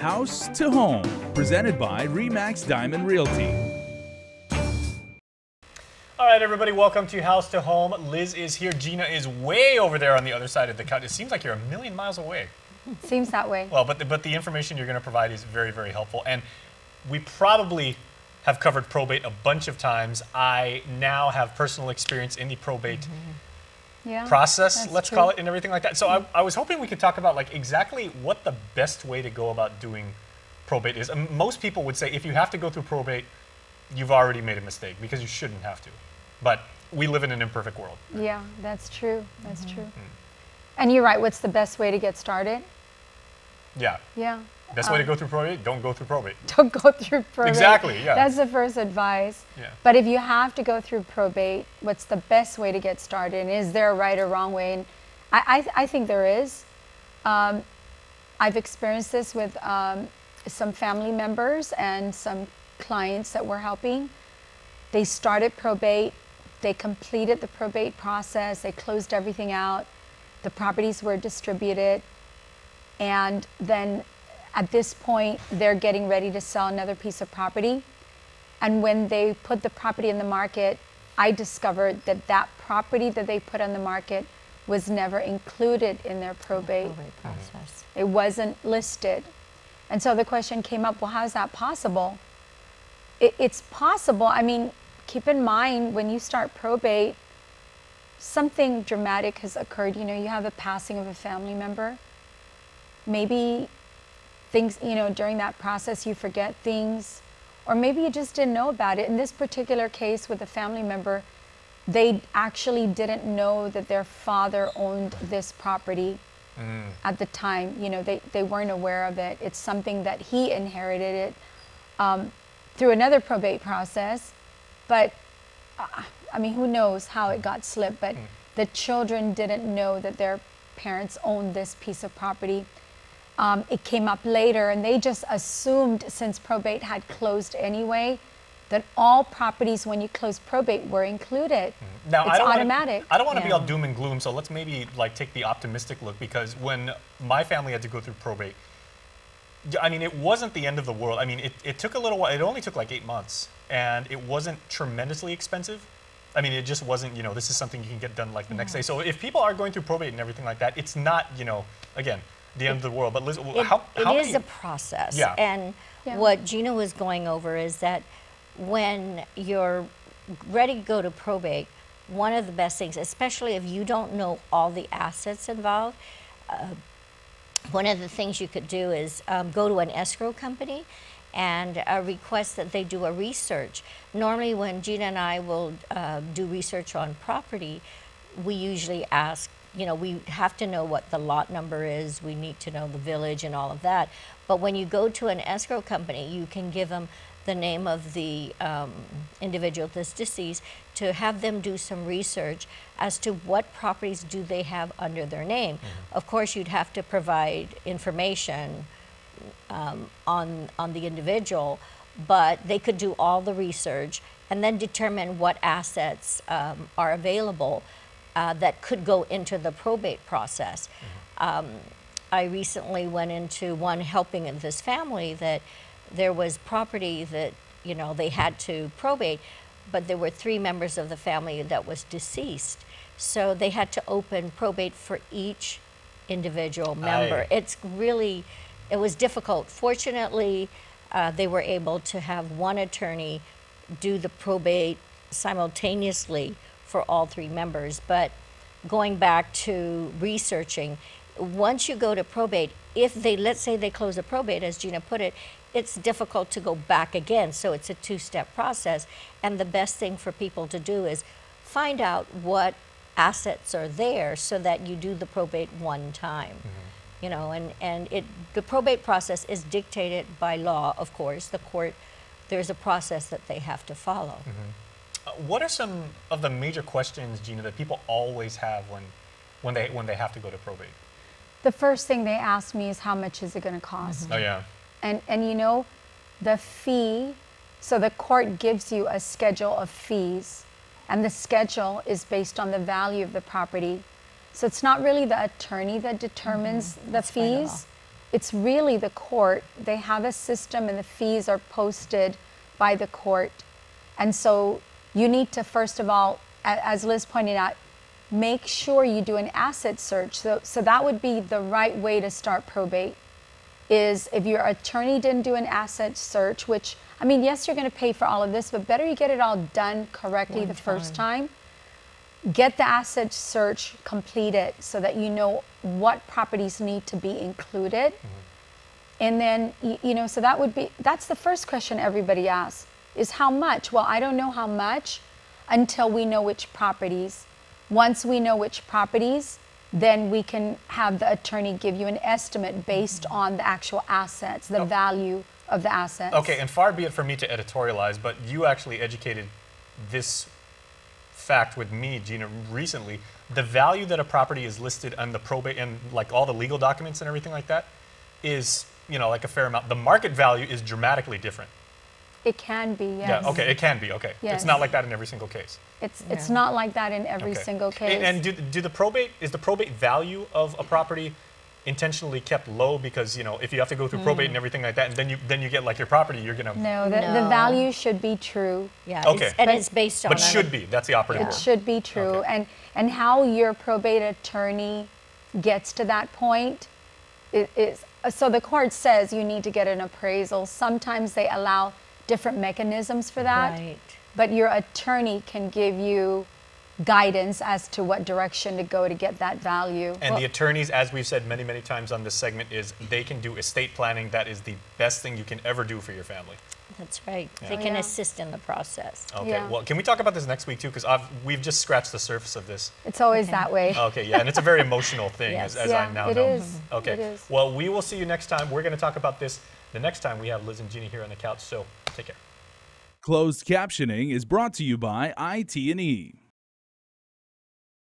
House to Home, presented by RE/MAX Diamond Realty. All right, everybody, welcome to House to Home. Liz is here. Gina is way over there on the other side of the couch. It seems like you're a million miles away. Seems that way. Well, but the information you're going to provide is very, very helpful. And we probably have covered probate a bunch of times. I now have personal experience in the probate process, let's call it, and everything like that. So I was hoping we could talk about like exactly what the best way to go about doing probate is. Most people would say if you have to go through probate, you've already made a mistake because you shouldn't have to. But we live in an imperfect world. Yeah, that's true. That's true. And you're right. What's the best way to get started? Yeah. Yeah. Best way to go through probate? Don't go through probate. Don't go through probate. Exactly, yeah. That's the first advice. Yeah. But if you have to go through probate, what's the best way to get started? And is there a right or wrong way? And I think there is. I've experienced this with some family members and some clients that we're helping. They started probate. They completed the probate process. They closed everything out. The properties were distributed. And then at this point, they're getting ready to sell another piece of property. And when they put the property in the market, I discovered that that property that they put on the market was never included in their probate process. It wasn't listed. And so the question came up, well, how is that possible? It's possible. I mean, keep in mind, when you start probate, something dramatic has occurred. You know, you have a passing of a family member. Maybe things, you know, during that process you forget things, or maybe you just didn't know about it. In this particular case with a family member, they actually didn't know that their father owned this property at the time. You know, they weren't aware of it. It's something that he inherited it through another probate process, but I mean, who knows how it got slipped, but the children didn't know that their parents owned this piece of property. It came up later, and they just assumed, since probate had closed anyway, that all properties when you close probate were included. Now, it's automatic. I don't want to be all doom and gloom, so let's maybe like take the optimistic look, because when my family had to go through probate, I mean, it wasn't the end of the world. I mean, it took a little while. It only took like 8 months, and it wasn't tremendously expensive. I mean, it just wasn't, you know, this is something you can get done like the next day. So if people are going through probate and everything like that, it's not, you know, again, the end of the world. But Liz, it is a process. Yeah. And what Gina was going over is that when you're ready to go to probate, one of the best things, especially if you don't know all the assets involved, one of the things you could do is go to an escrow company and request that they do a research. Normally when Gina and I will do research on property, we usually ask, you know, we have to know what the lot number is, we need to know the village and all of that. But when you go to an escrow company, you can give them the name of the individual that's deceased to have them do some research as to what properties do they have under their name. Of course, you'd have to provide information on the individual, but they could do all the research and then determine what assets are available that could go into the probate process. I recently went into one helping in this family that there was property that, you know, they had to probate, but there were 3 members of the family that was deceased. So they had to open probate for each individual member. It's really, it was difficult. Fortunately, they were able to have one attorney do the probate simultaneously for all 3 members. But going back to researching, once you go to probate, if they, let's say they close a probate, as Gina put it, it's difficult to go back again. So it's a 2-step process. And the best thing for people to do is find out what assets are there so that you do the probate one time. You know, and the probate process is dictated by law, of course. The court, there's a process that they have to follow. What are some of the major questions, Gina, that people always have when they have to go to probate? The first thing they ask me is, how much is it going to cost? Oh, yeah. And you know, the fee, so the court gives you a schedule of fees, and the schedule is based on the value of the property. So it's not really the attorney that determines the fees. it's really the court. They have a system and the fees are posted by the court. And so you need to, first of all, as Liz pointed out, make sure you do an asset search. So that would be the right way to start probate, is if your attorney didn't do an asset search, which, I mean, yes, you're going to pay for all of this, but better you get it all done correctly the first time. Get the asset search completed so that you know what properties need to be included. And then, you know, so that's the first question everybody asks, is how much? Well, I don't know how much until we know which properties. Once we know which properties, then we can have the attorney give you an estimate based on the actual assets, the value of the assets. Okay, and far be it from me to editorialize, but you actually educated this fact with me, Gina, recently. The value that a property is listed on the probate and like all the legal documents and everything like that is, you know, like a fair amount. The market value is dramatically different. It can be, yes. Yeah, okay, it can be, okay. Yes. It's not like that in every single case. It's not like that in every single case. And do the probate, is the probate value of a property intentionally kept low because, you know, if you have to go through probate and everything like that, and then you get like your property, you're gonna... No, the value should be true. Yeah, okay. And it's based on... But should be, that's the operative word. It should be true. Okay. And how your probate attorney gets to that point is, so the court says you need to get an appraisal. Sometimes they allow different mechanisms for that. Right. But your attorney can give you guidance as to what direction to go to get that value. And the attorneys, as we've said many, many times on this segment, is they can do estate planning. That is the best thing you can ever do for your family. That's right. Yeah. They can assist in the process. Okay, Yeah. well, can we talk about this next week too? Because we've just scratched the surface of this. It's always that way. Okay, yeah, and it's a very emotional thing, Yes. as I now it know. is. Okay, It is. well, we will see you next time. We're going to talk about this the next time we have Liz and Gina here on the couch, so take care. Closed captioning is brought to you by IT&E.